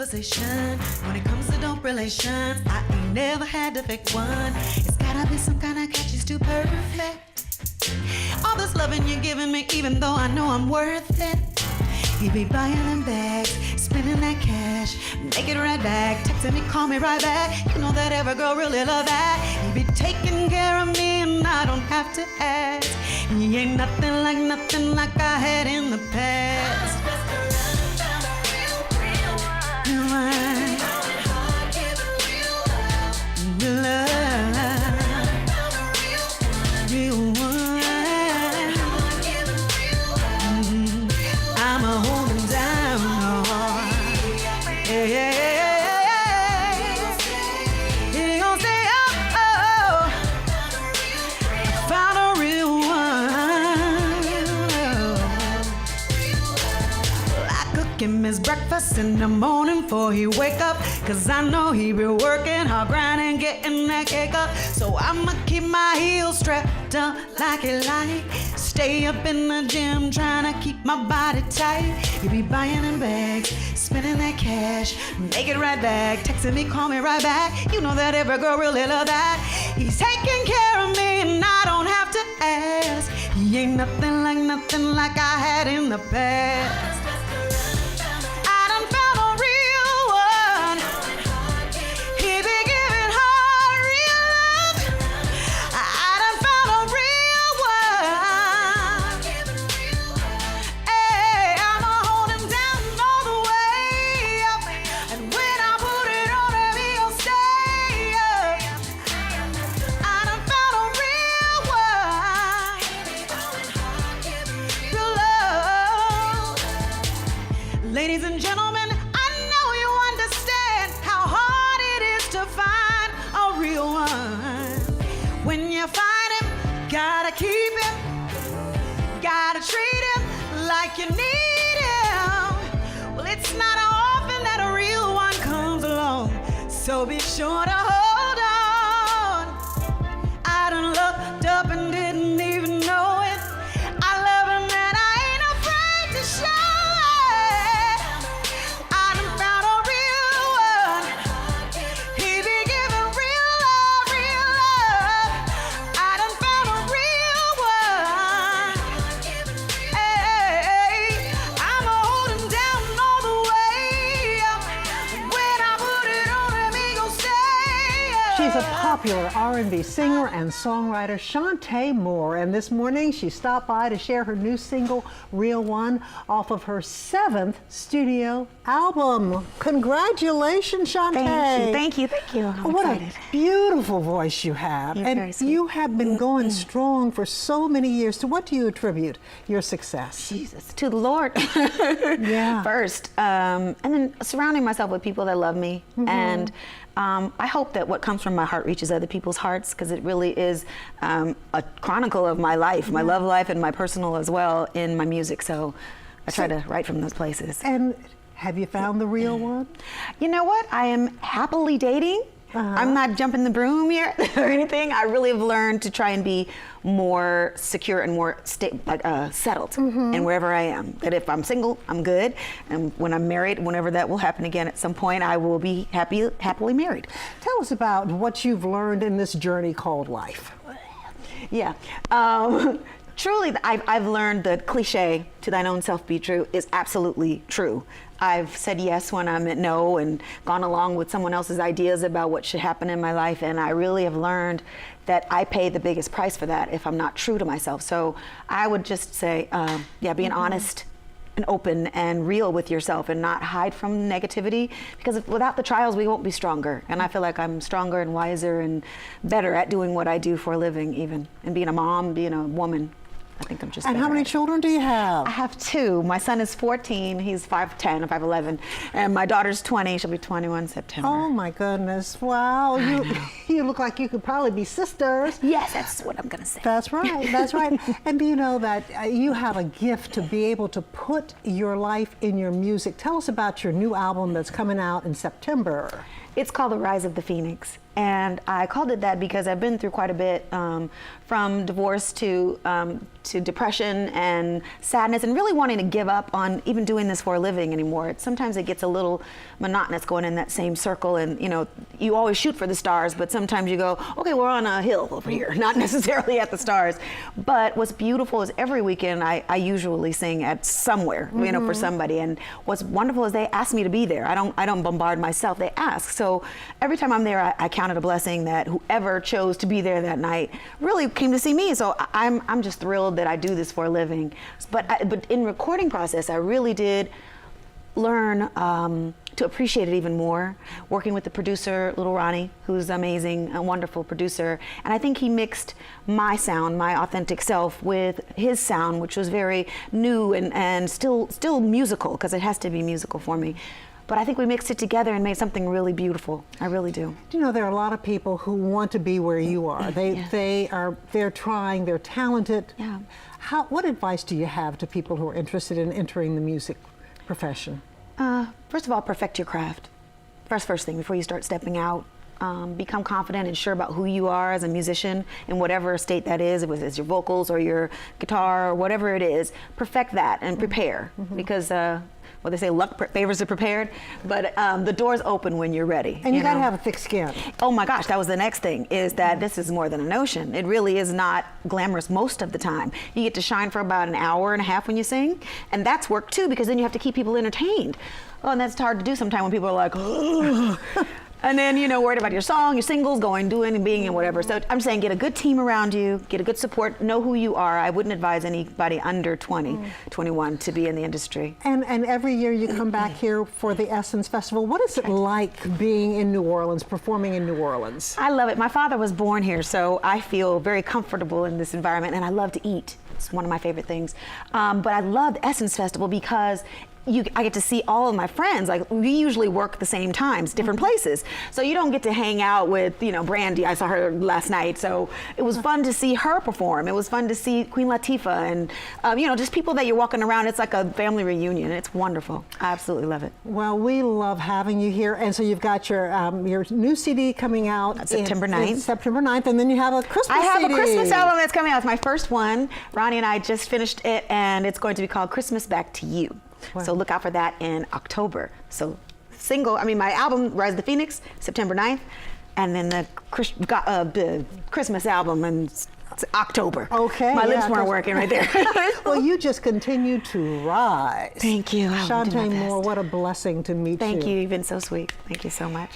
conversation. When it comes to dope relations, I ain't never had to fake one. It's gotta be some kind of catch, it's too perfect. All this loving you're giving me, even though I know I'm worth it. He be buying them bags, spending that cash, make it right back, texting me, call me right back. You know that every girl really love that. He be taking care of me and I don't have to ask. He ain't nothing like I had in the past. Him his breakfast in the morning before he wake up, cause I know he be working hard, grinding, getting that cake up. So I'ma keep my heels strapped up like he like. Stay up in the gym trying to keep my body tight. He be buying them bags, spending that cash, make it right back, texting me, call me right back. You know that every girl really love that. He's taking care of me and I don't have to ask. He ain't nothing like I had in the past. Ladies and gentlemen, I know you understand how hard it is to find a real one. When you find him, gotta keep him, gotta treat him like you need him. Well, it's not often that a real one comes along, so be sure to hold on. I done looked up and didn't even know it. I love him and I ain't afraid to show. She's a popular R&B singer and songwriter, Chante Moore, and this morning she stopped by to share her new single, Real One, off of her 7th studio album. Congratulations, Chante. Thank you. I'm what excited. A beautiful voice you have. You're and very sweet. You have been going strong for so many years. To what do you attribute your success? Jesus, to the Lord. Yeah. First, and then surrounding myself with people that love me. And I hope that what comes from my heart reaches other people's hearts, because it really is a chronicle of my life, my love life and my personal as well in my music. So I try to write from those places. And have you found the real one? You know what? I am happily dating. I'm not jumping the broom here or anything. I really have learned to try and be more secure and more settled in wherever I am. That if I'm single, I'm good. And when I'm married, whenever that will happen again at some point, I will be happily married. Tell us about what you've learned in this journey called life. Yeah. Truly, I've learned the cliche, to thine own self be true, is absolutely true. I've said yes when I meant no and gone along with someone else's ideas about what should happen in my life. And I really have learned that I pay the biggest price for that if I'm not true to myself. So I would just say, being honest and open and real with yourself and not hide from negativity, because without the trials, we won't be stronger. And I feel like I'm stronger and wiser and better at doing what I do for a living, even, and being a mom, being a woman. I think I'm just. And how many children do you have? I have 2. My son is 14. He's 5'10", 5'11", and my daughter's 20. She'll be 21 September. Oh my goodness! Wow, you look like you could probably be sisters. Yes, that's what I'm gonna say. That's right. That's right. And do you know that you have a gift to be able to put your life in your music? Tell us about your new album that's coming out in September. It's called The Rise of the Phoenix. And I called it that because I've been through quite a bit, from divorce to depression and sadness, and really wanting to give up on even doing this for a living anymore. Sometimes it gets a little monotonous going in that same circle, and you always shoot for the stars, but sometimes you go, okay, we're on a hill over here, not necessarily at the stars. But what's beautiful is every weekend I usually sing at somewhere, for somebody. And what's wonderful is they ask me to be there. I don't bombard myself. They ask. So every time I'm there, I count it a blessing that whoever chose to be there that night really came to see me. So I'm just thrilled that I do this for a living. But in recording process, I really did learn to appreciate it even more, working with the producer, Little Ronnie, who's amazing, a wonderful producer. And I think he mixed my sound, my authentic self, with his sound, which was very new and still musical, because it has to be musical for me. But I think we mixed it together and made something really beautiful. I really do. You know, there are a lot of people who want to be where you are. They're trying, they're talented. Yeah. What advice do you have to people who are interested in entering the music profession? First of all, perfect your craft. First thing, before you start stepping out. Become confident and sure about who you are as a musician in whatever state that is, if it's your vocals or your guitar or whatever it is. Perfect that and prepare, because they say luck favors the prepared, but the doors open when you're ready. And you gotta have a thick skin. Oh my gosh, that was the next thing, is that this is more than a notion. It really is not glamorous most of the time. You get to shine for about an hour and a half when you sing, and that's work too, because then you have to keep people entertained. Oh, and that's hard to do sometimes when people are like, oh. And then, worried about your song, your singles, doing and being and whatever. So I'm saying get a good team around you, get a good support, know who you are. I wouldn't advise anybody under 20, 21 to be in the industry. And every year you come back here for the Essence Festival. What is it like being in New Orleans, performing in New Orleans? I love it. My father was born here, so I feel very comfortable in this environment, and I love to eat. It's one of my favorite things. But I love the Essence Festival because I get to see all of my friends. Like, we usually work at the same times, different places. So you don't get to hang out with, Brandy. I saw her last night. So it was fun to see her perform. It was fun to see Queen Latifah and, just people that you're walking around. It's like a family reunion. It's wonderful. I absolutely love it. Well, we love having you here. And so you've got your new CD coming out September 9th. September 9th. And then you have a Christmas CD. I have a Christmas album that's coming out. It's my first one. Ronnie and I just finished it, and it's going to be called Christmas Back to You. Wow. So look out for that in October. So my album, Rise of the Phoenix, September 9th, and then the Christmas album in October. Okay. My lips weren't working right there. Well, you just continue to rise. Thank you. Chante Moore, what a blessing to meet you. Thank you. You've been so sweet. Thank you so much.